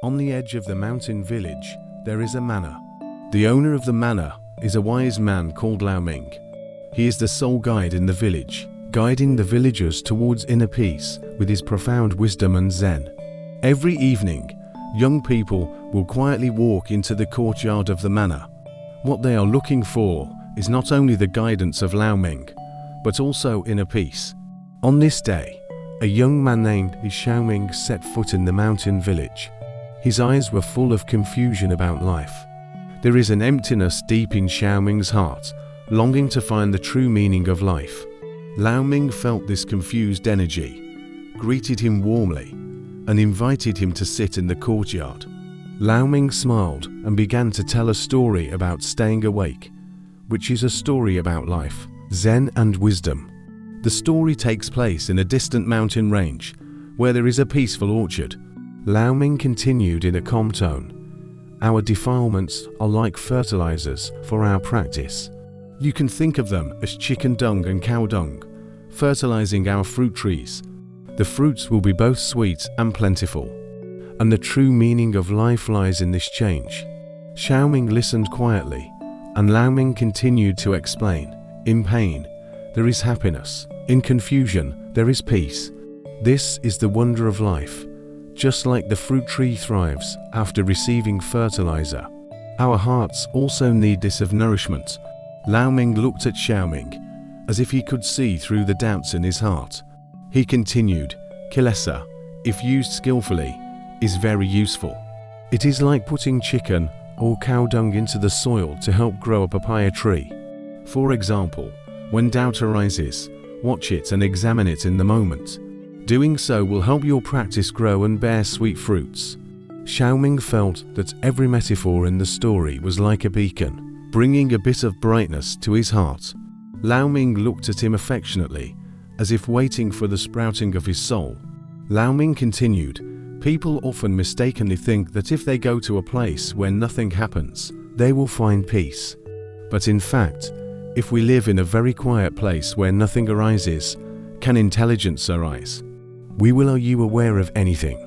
On the edge of the mountain village, there is a manor. The owner of the manor is a wise man called Lao Ming. He is the sole guide in the village, guiding the villagers towards inner peace with his profound wisdom and zen. Every evening, young people will quietly walk into the courtyard of the manor. What they are looking for is not only the guidance of Lao Ming, but also inner peace. On this day, a young man named Xiao Ming set foot in the mountain village. His eyes were full of confusion about life. There is an emptiness deep in Xiao Ming's heart, longing to find the true meaning of life. Lao Ming felt this confused energy, greeted him warmly, and invited him to sit in the courtyard. Lao Ming smiled and began to tell a story about staying awake, which is a story about life, zen and wisdom. The story takes place in a distant mountain range, where there is a peaceful orchard. Lao Ming continued in a calm tone. Our defilements are like fertilizers for our practice. You can think of them as chicken dung and cow dung, fertilizing our fruit trees. The fruits will be both sweet and plentiful. And the true meaning of life lies in this change. Xiao Ming listened quietly, and Lao Ming continued to explain. In pain, there is happiness. In confusion, there is peace. This is the wonder of life. Just like the fruit tree thrives after receiving fertilizer, our hearts also need this of nourishment. Lao Ming looked at Xiao Ming, as if he could see through the doubts in his heart. He continued, Kilesa, if used skillfully, is very useful. It is like putting chicken or cow dung into the soil to help grow a papaya tree. For example, when doubt arises, watch it and examine it in the moment. Doing so will help your practice grow and bear sweet fruits. Xiao Ming felt that every metaphor in the story was like a beacon, bringing a bit of brightness to his heart. Lao Ming looked at him affectionately, as if waiting for the sprouting of his soul. Lao Ming continued, people often mistakenly think that if they go to a place where nothing happens, they will find peace. But in fact, if we live in a very quiet place where nothing arises, can intelligence arise? We will are you aware of anything?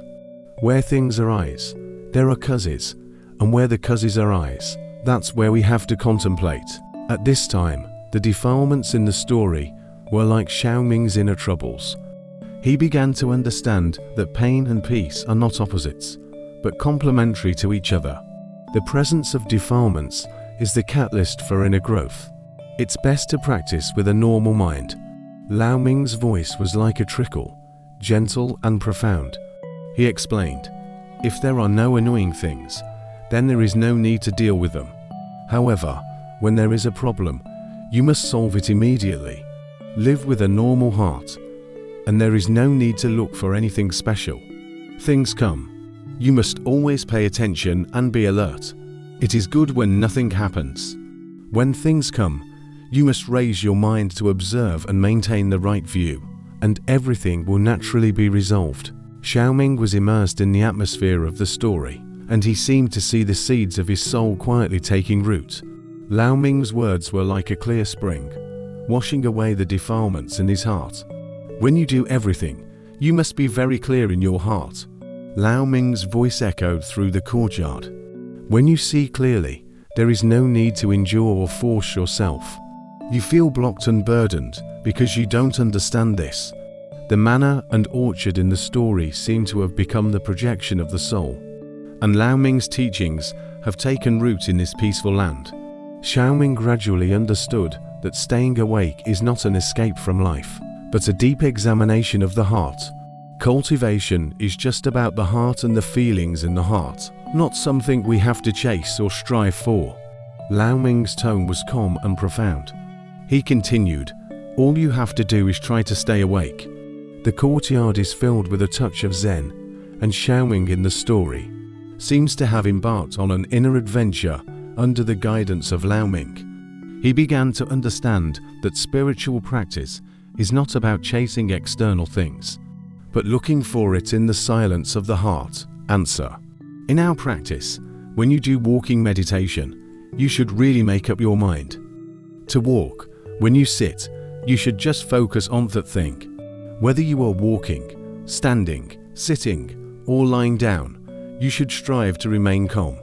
Where things arise, there are causes, and where the causes arise, that's where we have to contemplate. At this time, the defilements in the story were like Xiao Ming's inner troubles. He began to understand that pain and peace are not opposites, but complementary to each other. The presence of defilements is the catalyst for inner growth. It's best to practice with a normal mind. Lao Ming's voice was like a trickle, gentle and profound. He explained, if there are no annoying things, then there is no need to deal with them. However, when there is a problem, you must solve it immediately. Live with a normal heart, and there is no need to look for anything special. Things come. You must always pay attention and be alert. It is good when nothing happens. When things come, you must raise your mind to observe and maintain the right view, and everything will naturally be resolved. Xiao Ming was immersed in the atmosphere of the story, and he seemed to see the seeds of his soul quietly taking root. Lao Ming's words were like a clear spring, washing away the defilements in his heart. When you do everything, you must be very clear in your heart. Lao Ming's voice echoed through the courtyard. When you see clearly, there is no need to endure or force yourself. You feel blocked and burdened because you don't understand this. The manor and orchard in the story seem to have become the projection of the soul, and Lao Ming's teachings have taken root in this peaceful land. Xiao Ming gradually understood that staying awake is not an escape from life, but a deep examination of the heart. Cultivation is just about the heart and the feelings in the heart, not something we have to chase or strive for. Lao Ming's tone was calm and profound. He continued, all you have to do is try to stay awake. The courtyard is filled with a touch of zen, and Xiao Ming in the story seems to have embarked on an inner adventure under the guidance of Lao Ming. He began to understand that spiritual practice is not about chasing external things, but looking for it in the silence of the heart. Answer. In our practice, when you do walking meditation, you should really make up your mind. To walk, when you sit, you should just focus on that thing. Whether you are walking, standing, sitting, or lying down, You should strive to remain calm.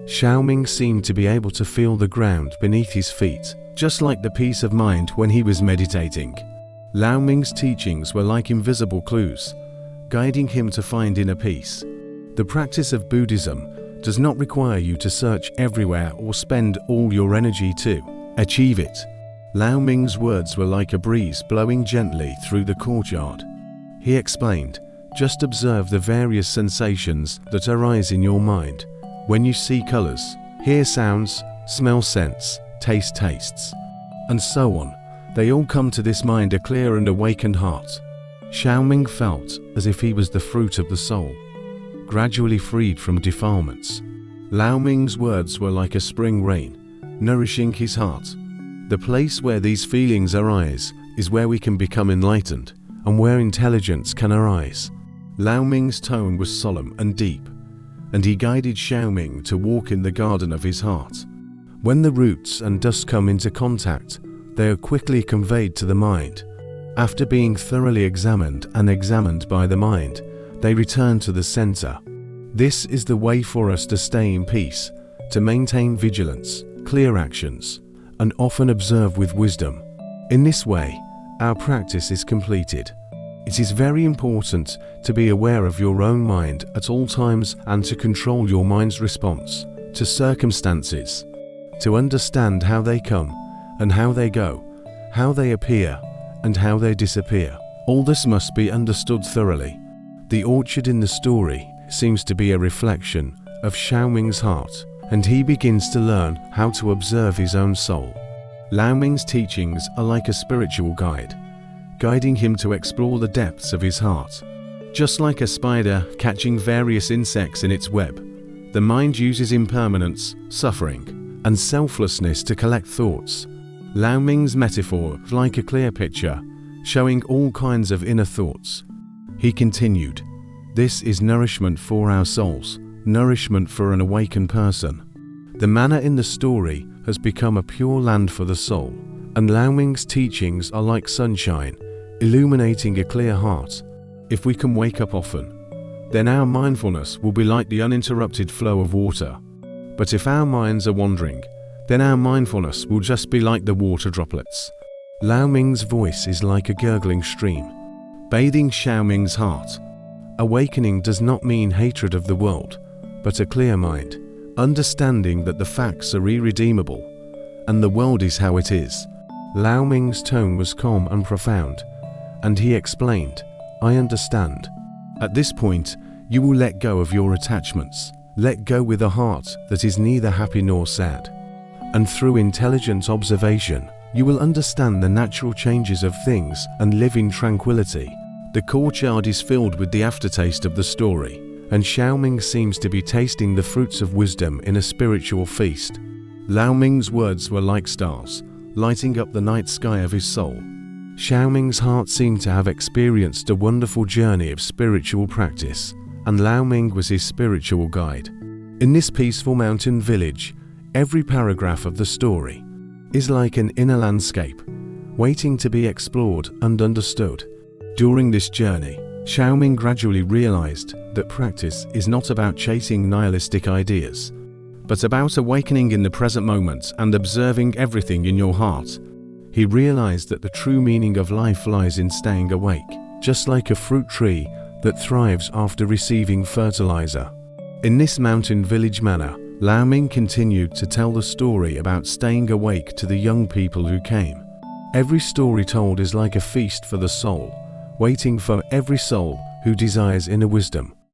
Xiao Ming seemed to be able to feel the ground beneath his feet, just like the peace of mind when he was meditating. Lao Ming's teachings were like invisible clues, guiding him to find inner peace. The practice of Buddhism does not require you to search everywhere or spend all your energy to achieve it. Lao Ming's words were like a breeze blowing gently through the courtyard. He explained, just observe the various sensations that arise in your mind. When you see colors, hear sounds, smell scents, taste tastes, and so on, they all come to this mind a clear and awakened heart. Xiao Ming felt as if he was the fruit of the soul, gradually freed from defilements. Lao Ming's words were like a spring rain, nourishing his heart. The place where these feelings arise is where we can become enlightened, and where intelligence can arise. Lao Ming's tone was solemn and deep, and he guided Xiao Ming to walk in the garden of his heart. When the roots and dust come into contact, they are quickly conveyed to the mind. After being thoroughly examined by the mind, they return to the center. This is the way for us to stay in peace, to maintain vigilance, clear actions, and often observe with wisdom. In this way, our practice is completed. It is very important to be aware of your own mind at all times and to control your mind's response to circumstances, to understand how they come and how they go, how they appear and how they disappear. All this must be understood thoroughly. The orchard in the story seems to be a reflection of Xiao Ming's heart, and he begins to learn how to observe his own soul. Lao Ming's teachings are like a spiritual guide, guiding him to explore the depths of his heart. Just like a spider catching various insects in its web, the mind uses impermanence, suffering, and selflessness to collect thoughts. Lao Ming's metaphor is like a clear picture, showing all kinds of inner thoughts. He continued, "This is nourishment for our souls, nourishment for an awakened person. The manna in the story has become a pure land for the soul, and Lao Ming's teachings are like sunshine, illuminating a clear heart. If we can wake up often, then our mindfulness will be like the uninterrupted flow of water. But if our minds are wandering, then our mindfulness will just be like the water droplets." Lao Ming's voice is like a gurgling stream, bathing Xiao Ming's heart. Awakening does not mean hatred of the world, but a clear mind, understanding that the facts are irredeemable, and the world is how it is. Lao Ming's tone was calm and profound, and he explained, "I understand. At this point, you will let go of your attachments, let go with a heart that is neither happy nor sad. And through intelligent observation, you will understand the natural changes of things and live in tranquility." The courtyard is filled with the aftertaste of the story, and Xiao Ming seems to be tasting the fruits of wisdom in a spiritual feast. Lao Ming's words were like stars, lighting up the night sky of his soul. Xiao Ming's heart seemed to have experienced a wonderful journey of spiritual practice, and Lao Ming was his spiritual guide. In this peaceful mountain village, every paragraph of the story is like an inner landscape, waiting to be explored and understood. During this journey, Xiao Ming gradually realized that practice is not about chasing nihilistic ideas, but about awakening in the present moment and observing everything in your heart. He realized that the true meaning of life lies in staying awake, just like a fruit tree that thrives after receiving fertilizer. In this mountain village manner, Lao Ming continued to tell the story about staying awake to the young people who came. Every story told is like a feast for the soul, waiting for every soul who desires inner wisdom.